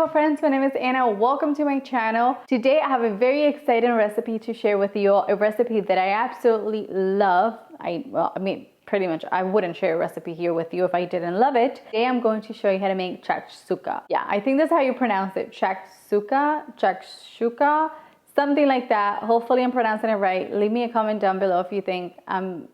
Mambo friends, my name is Anna. Welcome to my channel. Today I have a very exciting recipe to share with you, a recipe that I absolutely love. Pretty much I wouldn't share a recipe here with you if I didn't love it. Today I'm going to show you how to make shakshuka. Yeah, I think that's how you pronounce it. Shakshuka, something like that. Hopefully I'm pronouncing it right. Leave me a comment down below if you think I'm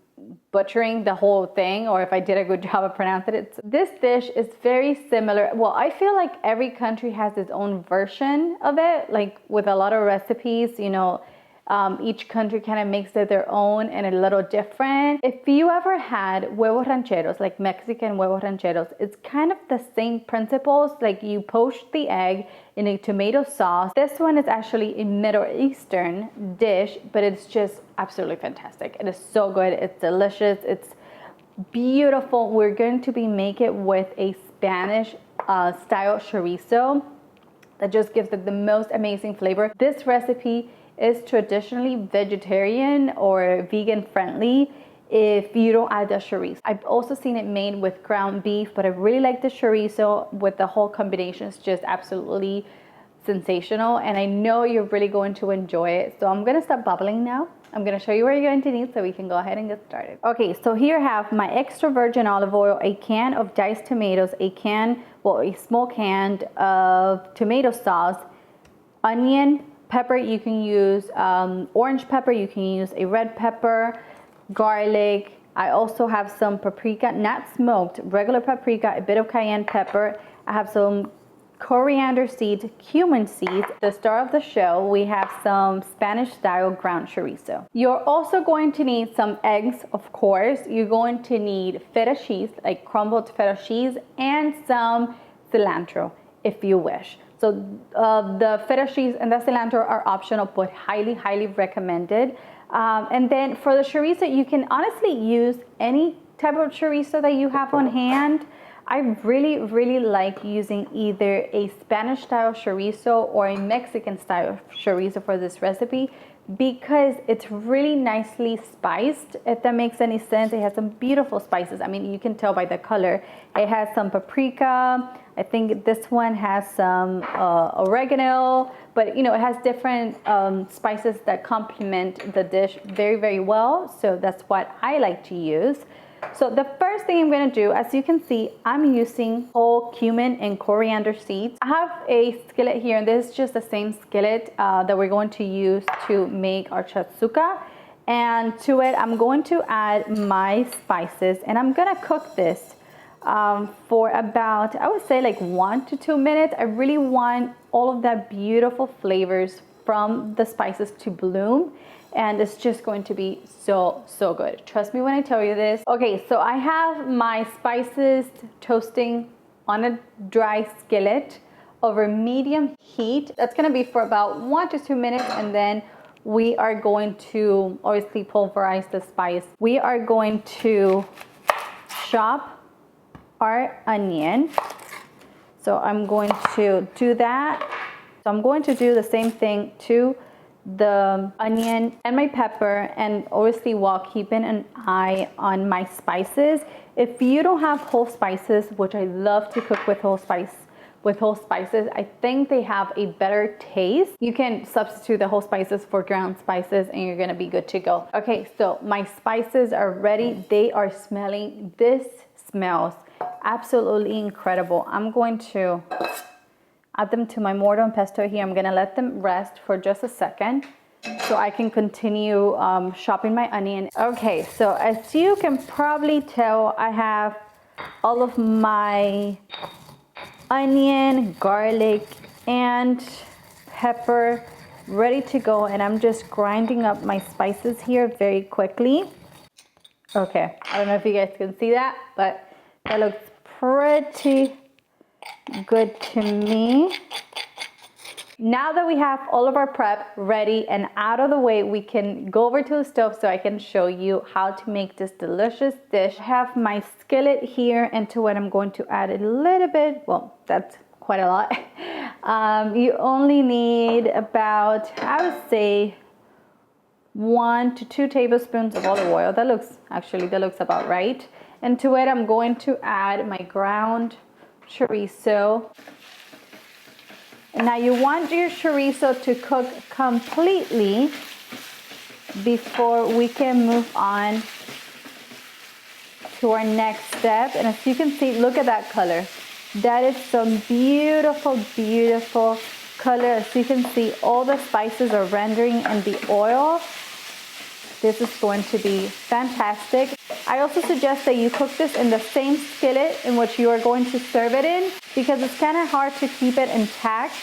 butchering the whole thing or if I did a good job of pronouncing it. This dish is very similar. Well, I feel like every country has its own version of it, like with a lot of recipes, you know, each country kind of makes it their own and a little different. If you ever had huevos rancheros, like Mexican huevos rancheros, it's kind of the same principles. Like you poach the egg in a tomato sauce. This one is actually a Middle Eastern dish, but it's just absolutely fantastic. It is so good. It's delicious. It's beautiful. We're going to be making it with a Spanish style chorizo that just gives it the most amazing flavor. This recipe is traditionally vegetarian or vegan friendly if you don't add the chorizo. I've also seen it made with ground beef, but I really like the chorizo with the whole combination. It's just absolutely sensational, and I know you're really going to enjoy it. So I'm gonna stop bubbling now. I'm gonna show you what you're going to need so we can go ahead and get started. Okay, so here I have my extra virgin olive oil, a can of diced tomatoes, a small can of tomato sauce, onion, pepper. You can use orange pepper, you can use a red pepper, garlic. I also have some paprika, not smoked, regular paprika, a bit of cayenne pepper. I have some coriander seeds, cumin seeds. The star of the show, we have some Spanish style ground chorizo. You're also going to need some eggs, of course. You're going to need feta cheese, like crumbled feta cheese, and some cilantro if you wish. So the feta cheese and the cilantro are optional, but highly recommended. And then for the chorizo, you can honestly use any type of chorizo that you have on hand. I really like using either a Spanish style chorizo or a Mexican style chorizo for this recipe because it's really nicely spiced, if that makes any sense. It has some beautiful spices. I mean, you can tell by the color. It has some paprika. I think this one has some oregano, but you know, it has different spices that complement the dish very well. So that's what I like to use. So the first thing I'm going to do, as you can see, I'm using whole cumin and coriander seeds. I have a skillet here, and this is just the same skillet that we're going to use to make our shakshuka. And to it, I'm going to add my spices, and I'm going to cook this for about, I would say, like 1 to 2 minutes. I really want all of that beautiful flavors from the spices to bloom, and it's just going to be so good. Trust me when I tell you this. Okay, so I have my spices toasting on a dry skillet over medium heat. That's gonna be for about 1 to 2 minutes, and then we are going to obviously pulverize the spice. We are going to chop our onion. So I'm going to do that. So I'm going to do the same thing to the onion and my pepper, and obviously while keeping an eye on my spices. If you don't have whole spices, which I love to cook with whole spices, I think they have a better taste. You can substitute the whole spices for ground spices and you're gonna be good to go. Okay, so my spices are ready. They are smelling, this smells absolutely incredible. I'm going to add them to my mortar and pesto here. I'm gonna let them rest for just a second so I can continue chopping my onion. Okay, so as you can probably tell, I have all of my onion, garlic, and pepper ready to go, and I'm just grinding up my spices here very quickly. Okay, I don't know if you guys can see that, but that looks pretty good to me. Now that we have all of our prep ready and out of the way, we can go over to the stove so I can show you how to make this delicious dish. I have my skillet here, and to it I'm going to add a little bit, well, that's quite a lot. You only need about, I would say, 1 to 2 tablespoons of olive oil. That looks about right. And to it I'm going to add my ground chorizo. And now you want your chorizo to cook completely before we can move on to our next step. And as you can see, look at that color. That is some beautiful, beautiful color. As you can see, all the spices are rendering in the oil. This is going to be fantastic. I also suggest that you cook this in the same skillet in which you are going to serve it in, because it's kind of hard to keep it intact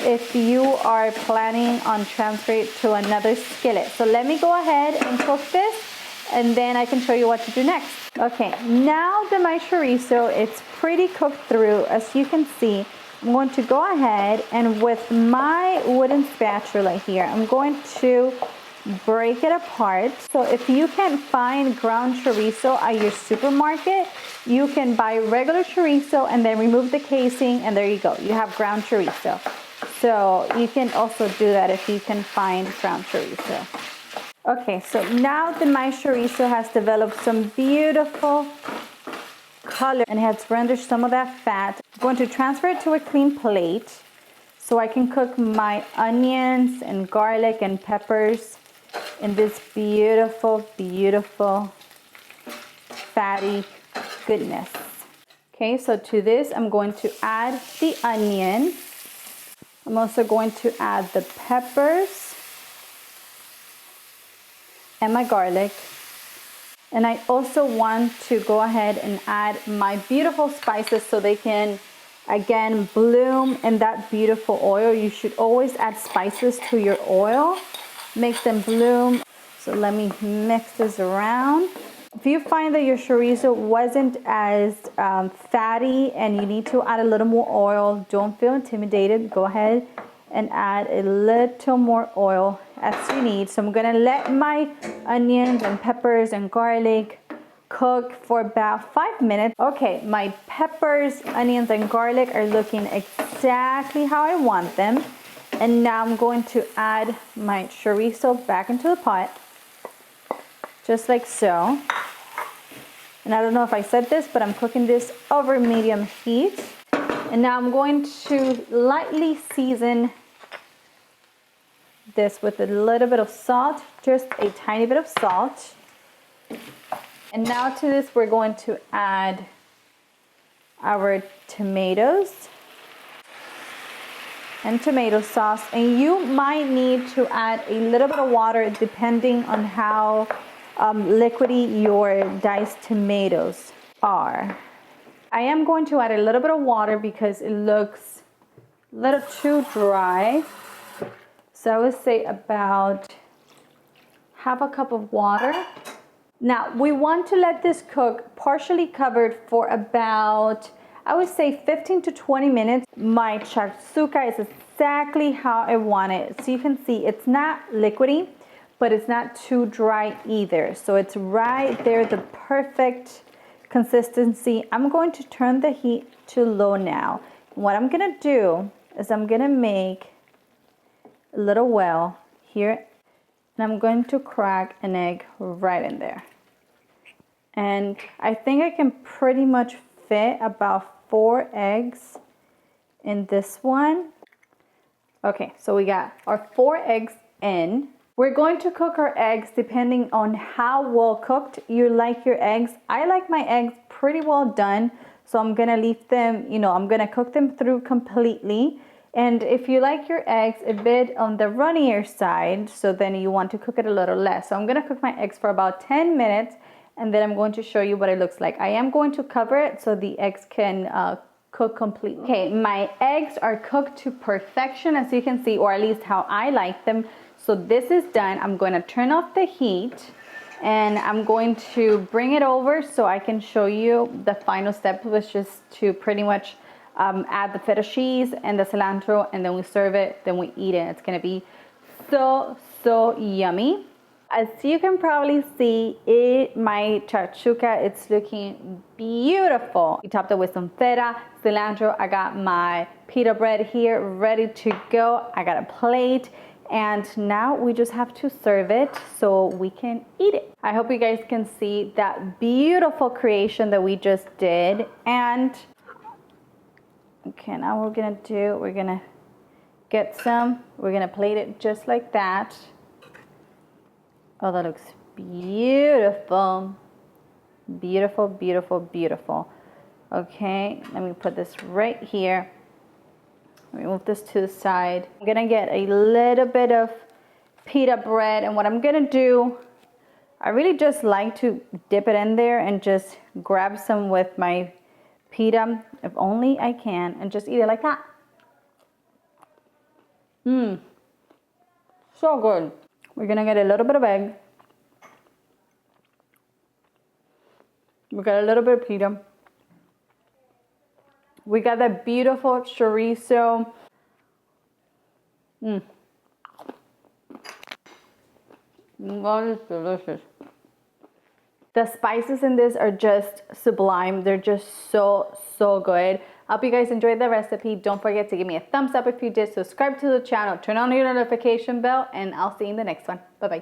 if you are planning on transferring it to another skillet. So let me go ahead and cook this, and then I can show you what to do next. Okay, now that my chorizo, it's pretty cooked through, as you can see, I'm going to go ahead and with my wooden spatula here, I'm going to break it apart. So if you can't find ground chorizo at your supermarket, you can buy regular chorizo and then remove the casing, and there you go, you have ground chorizo. So you can also do that if you can find ground chorizo. Okay, so now that my chorizo has developed some beautiful color and has rendered some of that fat, I'm going to transfer it to a clean plate so I can cook my onions and garlic and peppers in this beautiful, beautiful, fatty goodness. Okay, so to this, I'm going to add the onion. I'm also going to add the peppers and my garlic. And I also want to go ahead and add my beautiful spices so they can, again, bloom in that beautiful oil. You should always add spices to your oil. Make them bloom. So let me mix this around. If you find that your chorizo wasn't as fatty and you need to add a little more oil, don't feel intimidated. Go ahead and add a little more oil as you need. So I'm gonna let my onions and peppers and garlic cook for about 5 minutes. Okay, my peppers, onions, and garlic are looking exactly how I want them. And now I'm going to add my chorizo back into the pot, just like so. And I don't know if I said this, but I'm cooking this over medium heat. And now I'm going to lightly season this with a little bit of salt, just a tiny bit of salt. And now to this, we're going to add our tomatoes and tomato sauce. And you might need to add a little bit of water depending on how liquidy your diced tomatoes are. I am going to add a little bit of water because it looks a little too dry. So I would say about half a cup of water. Now we want to let this cook partially covered for about, I would say 15 to 20 minutes. My shakshuka is exactly how I want it. So you can see it's not liquidy, but it's not too dry either. So it's right there, the perfect consistency. I'm going to turn the heat to low now. What I'm gonna do is I'm gonna make a little well here, and I'm going to crack an egg right in there. And I think I can pretty much fit about 4 eggs in this one. Okay, so we got our 4 eggs in. We're going to cook our eggs depending on how well cooked you like your eggs. I like my eggs pretty well done, so I'm gonna leave them, I'm gonna cook them through completely. And if you like your eggs a bit on the runnier side, so then you want to cook it a little less. So I'm gonna cook my eggs for about 10 minutes, and then I'm going to show you what it looks like. I am going to cover it so the eggs can cook completely. Okay, my eggs are cooked to perfection, as you can see, or at least how I like them. So this is done. I'm going to turn off the heat, and I'm going to bring it over so I can show you the final step, which is to pretty much add the feta cheese and the cilantro, and then we serve it, then we eat it. It's gonna be so yummy. As you can probably see, my shakshuka, it's looking beautiful. We topped it with some feta, cilantro. I got my pita bread here ready to go. I got a plate, and now we just have to serve it so we can eat it. I hope you guys can see that beautiful creation that we just did. And okay, now we're gonna get some. We're gonna plate it just like that. Oh, that looks beautiful. Beautiful, beautiful, beautiful. Okay, let me put this right here. Let me move this to the side. I'm gonna get a little bit of pita bread, and what I'm gonna do, I really just like to dip it in there and just grab some with my pita, if only I can, and just eat it like that. So good. We're gonna get a little bit of egg. We got a little bit of pita. We got that beautiful chorizo. That is delicious. The spices in this are just sublime. They're just so, so good. I hope you guys enjoyed the recipe. Don't forget to give me a thumbs up if you did. Subscribe to the channel. Turn on your notification bell. And I'll see you in the next one. Bye-bye.